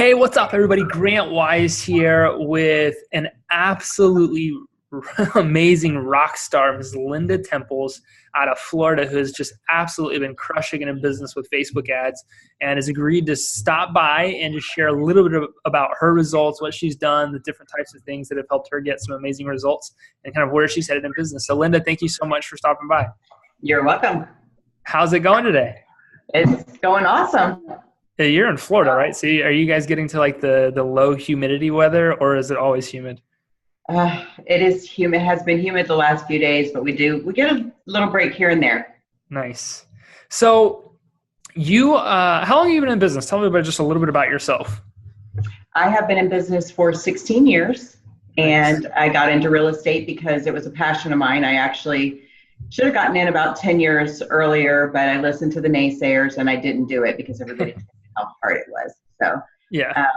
Hey, what's up, everybody? Grant Wise here with an absolutely amazing rock star, Ms. Linda Temples out of Florida, who has just absolutely been crushing it in business with Facebook ads and has agreed to stop by and just share a little bit about her results, what she's done, the different types of things that have helped her get some amazing results, and kind of where she's headed in business. So, Linda, thank you so much for stopping by. You're welcome. How's it going today? It's going awesome. You're in Florida, right? So are you guys getting to like the low humidity weather, or is it always humid? It is humid. It has been humid the last few days, but we get a little break here and there. Nice. So you, how long have you been in business? Tell me about just a little bit about yourself. I have been in business for 16 years, and I got into real estate because it was a passion of mine. I actually should have gotten in about 10 years earlier, but I listened to the naysayers and I didn't do it because everybody told me how hard it was. So, yeah.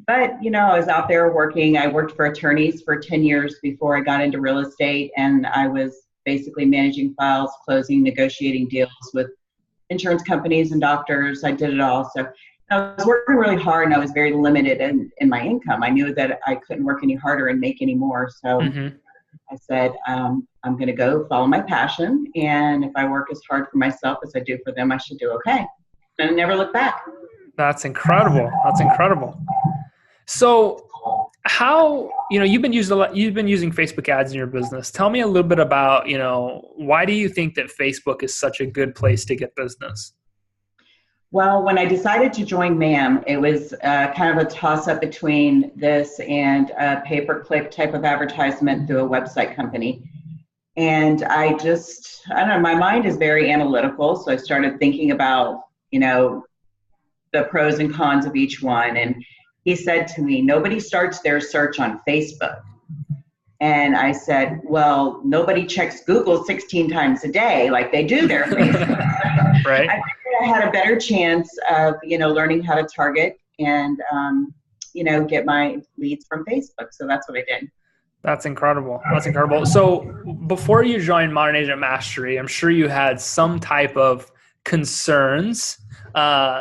But I was out there working. I worked for attorneys for 10 years before I got into real estate, and I was basically managing files, closing, negotiating deals with insurance companies and doctors. I did it all. So I was working really hard, and I was very limited in my income. I knew that I couldn't work any harder and make any more. So I said, I'm going to go follow my passion. And if I work as hard for myself as I do for them, I should do okay. And I never look back. That's incredible. That's incredible. So how, you've been using Facebook ads in your business. Tell me a little bit about, why do you think that Facebook is such a good place to get business? Well, when I decided to join MAM, it was kind of a toss-up between this and a pay-per-click type of advertisement through a website company. And I don't know, my mind is very analytical. So I started thinking about, the pros and cons of each one. And he said to me, nobody starts their search on Facebook. And I said, well, nobody checks Google 16 times a day like they do their Facebook. Right. I figured I had a better chance of, learning how to target and, get my leads from Facebook. So that's what I did. That's incredible. That's incredible. So before you joined Modern Agent Mastery, I'm sure you had some type of concerns.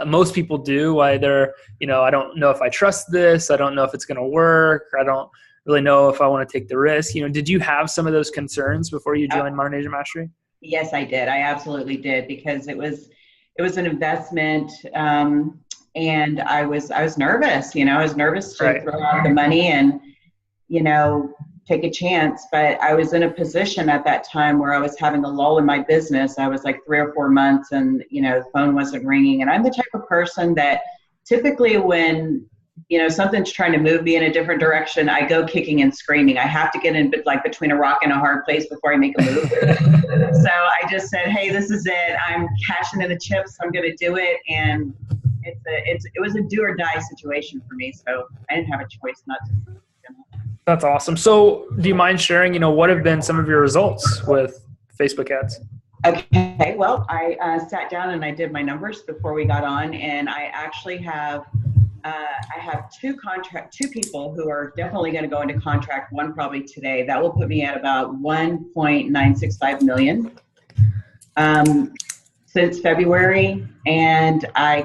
Most people do, either, I don't know if I trust this. I don't know if it's going to work. I don't really know if I want to take the risk. Did you have some of those concerns before you joined Modern Agent Mastery? Yes, I did. I absolutely did, because it was an investment. And I was nervous, I was nervous to throw out the money and, take a chance. But I was in a position at that time where I was having a lull in my business. I was like 3 or 4 months and, the phone wasn't ringing. And I'm the type of person that typically when, something's trying to move me in a different direction, I go kicking and screaming. I have to get in between a rock and a hard place before I make a move. So I just said, hey, this is it. I'm cashing in the chips. I'm going to do it. And it was a do or die situation for me. So I didn't have a choice not to. That's awesome. So do you mind sharing, what have been some of your results with Facebook ads? Okay. Well, I sat down and I did my numbers before we got on, and I actually have, two people who are definitely going to go into contract, one probably today. That will put me at about 1.965 million since February. And I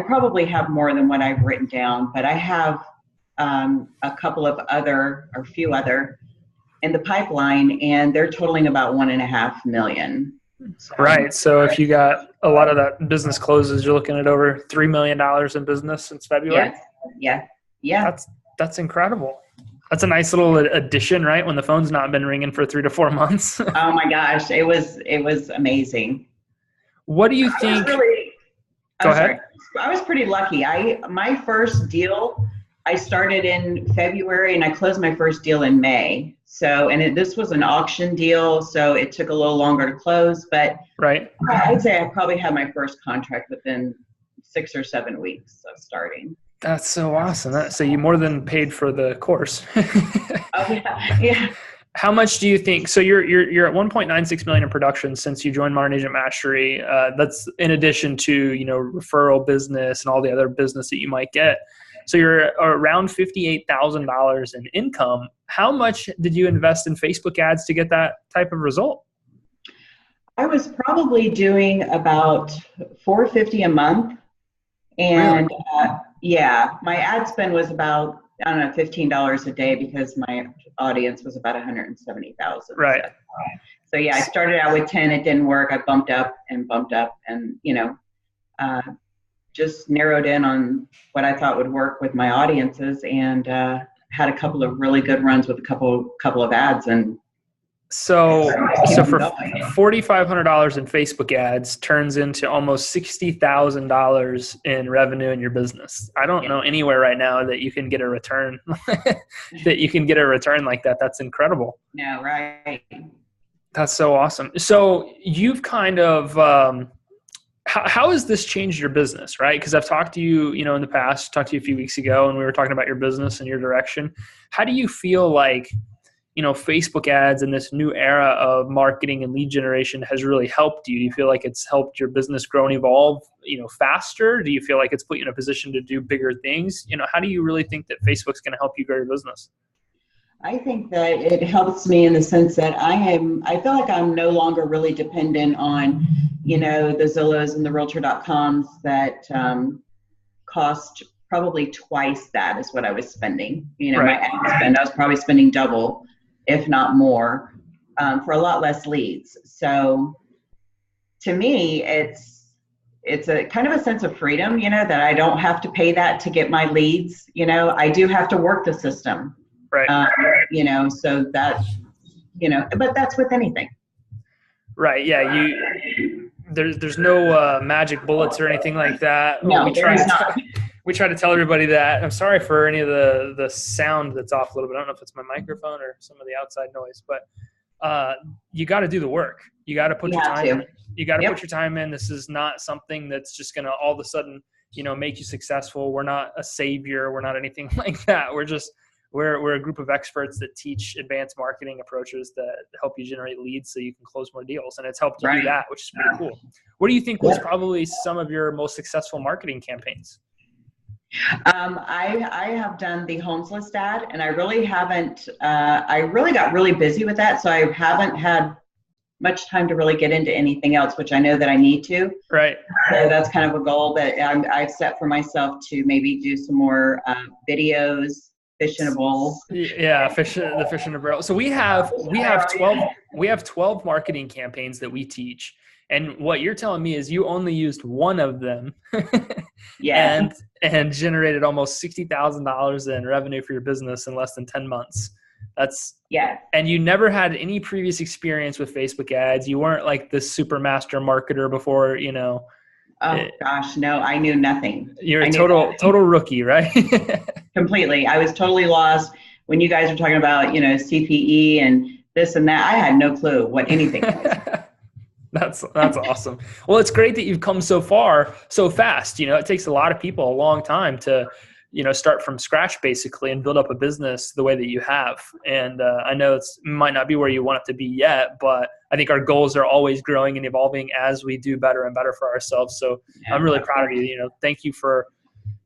probably have more than what I've written down, but I have a few other in the pipeline, and they're totaling about 1.5 million. Right. So if you got a lot of that business closes, you're looking at over $3 million in business since February. Yeah. That's incredible. That's a nice little addition, right? When the phone's not been ringing for 3 to 4 months. Oh my gosh. It was amazing. What do you think? Go ahead. I was pretty lucky. My first deal, I started in February and I closed my first deal in May. So, this was an auction deal, so it took a little longer to close, but I'd say I probably had my first contract within 6 or 7 weeks of starting. That's so awesome. So you more than paid for the course. Oh yeah. How much do you think? So you're at 1.96 million in production since you joined Modern Agent Mastery. That's in addition to referral business and all the other business that you might get. So you're around $58,000 in income. How much did you invest in Facebook ads to get that type of result? I was probably doing about $450 a month. And Really? yeah, my ad spend was about, I don't know, $15 a day because my audience was about 170,000. Right. So yeah, I started out with 10, it didn't work. I bumped up and, just narrowed in on what I thought would work with my audiences, and had a couple of really good runs with a couple of ads, and So for going. $4,500 in Facebook ads turns into almost $60,000 in revenue in your business. I don't know anywhere right now that you can get a return like that. That's incredible. No, right. That's so awesome. So you've kind of, how has this changed your business, right? Because I've talked to you, in the past, talked to you a few weeks ago, and we were talking about your business and your direction. How do you feel like, Facebook ads and this new era of marketing and lead generation has really helped you? Do you feel like it's helped your business grow and evolve, faster? Do you feel like it's put you in a position to do bigger things? How do you really think that Facebook's going to help you grow your business? I think that it helps me in the sense that I feel like I'm no longer really dependent on, the Zillows and the Realtor.coms that cost probably twice that is what I was spending. Right. My ad spend, I was probably spending double, if not more, for a lot less leads. So to me, it's a kind of a sense of freedom, that I don't have to pay that to get my leads. I do have to work the system. Right. So that, but that's with anything. Right. Yeah. There's no magic bullets or anything like that. No, there's not. We try to tell everybody that. I'm sorry for any of the sound that's off a little bit. I don't know if it's my microphone or some of the outside noise, but you got to do the work. You got to put your time in. You got to put your time in. This is not something that's just going to all of a sudden, make you successful. We're not a savior. We're not anything like that. We're a group of experts that teach advanced marketing approaches that help you generate leads so you can close more deals. And it's helped you do that, which is pretty cool. What do you think was probably some of your most successful marketing campaigns? I have done the homes list ad, and I really haven't, I really got really busy with that. So I haven't had much time to really get into anything else, which I know that I need to. Right. So that's kind of a goal that I've set for myself to maybe do some more videos. Fish in a bowl. Yeah, the fish in a barrel. So we have 12 marketing campaigns that we teach. And what you're telling me is you only used one of them and generated almost $60,000 in revenue for your business in less than 10 months. And you never had any previous experience with Facebook ads. You weren't like this super master marketer before, Oh gosh, no, I knew nothing. You're a total rookie, right? Completely. I was totally lost when you guys were talking about, CPE and this and that. I had no clue what anything was. That's awesome. Well, it's great that you've come so far so fast. It takes a lot of people a long time to, start from scratch basically and build up a business the way that you have. And I know it might not be where you want it to be yet, but I think our goals are always growing and evolving as we do better and better for ourselves. So I'm really proud of you. Thank you for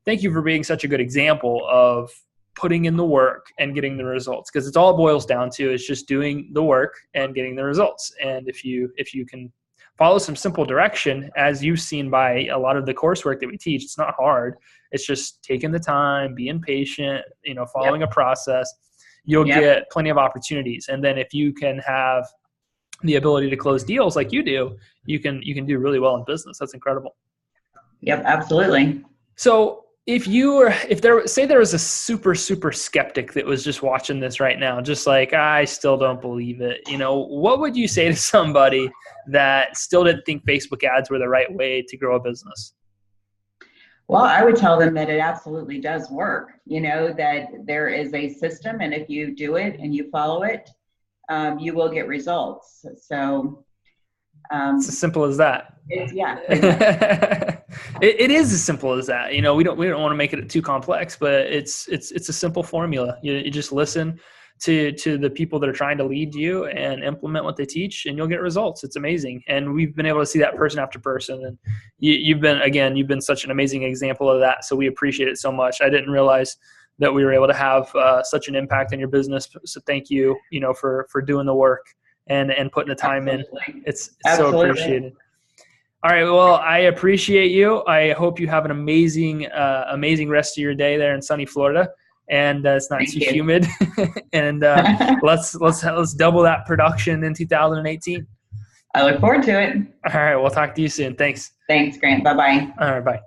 being such a good example of putting in the work and getting the results, because it's all it boils down to is just doing the work and getting the results. And if you can follow some simple direction, as you've seen by a lot of the coursework that we teach, it's not hard. It's just taking the time, being patient, following a process. You'll get plenty of opportunities. And then if you can have the ability to close deals like you do, you can do really well in business. That's incredible. Yep, absolutely. So say there was a super, super skeptic that was just watching this right now, just like, I still don't believe it. What would you say to somebody that still didn't think Facebook ads were the right way to grow a business? Well, I would tell them that it absolutely does work, that there is a system, and if you do it and you follow it, you will get results. So it's as simple as that. It is as simple as that. We don't want to make it too complex, but it's a simple formula. You just listen to the people that are trying to lead you and implement what they teach, and you'll get results. It's amazing. And we've been able to see that person after person. And you've been such an amazing example of that. So we appreciate it so much. I didn't realize that we were able to have such an impact on your business. So thank you, for doing the work and putting the time in. It's so appreciated. All right. Well, I appreciate you. I hope you have an amazing rest of your day there in sunny Florida, and it's not too humid. And let's double that production in 2018. I look forward to it. All right. We'll talk to you soon. Thanks. Thanks, Grant. Bye-bye. All right. Bye.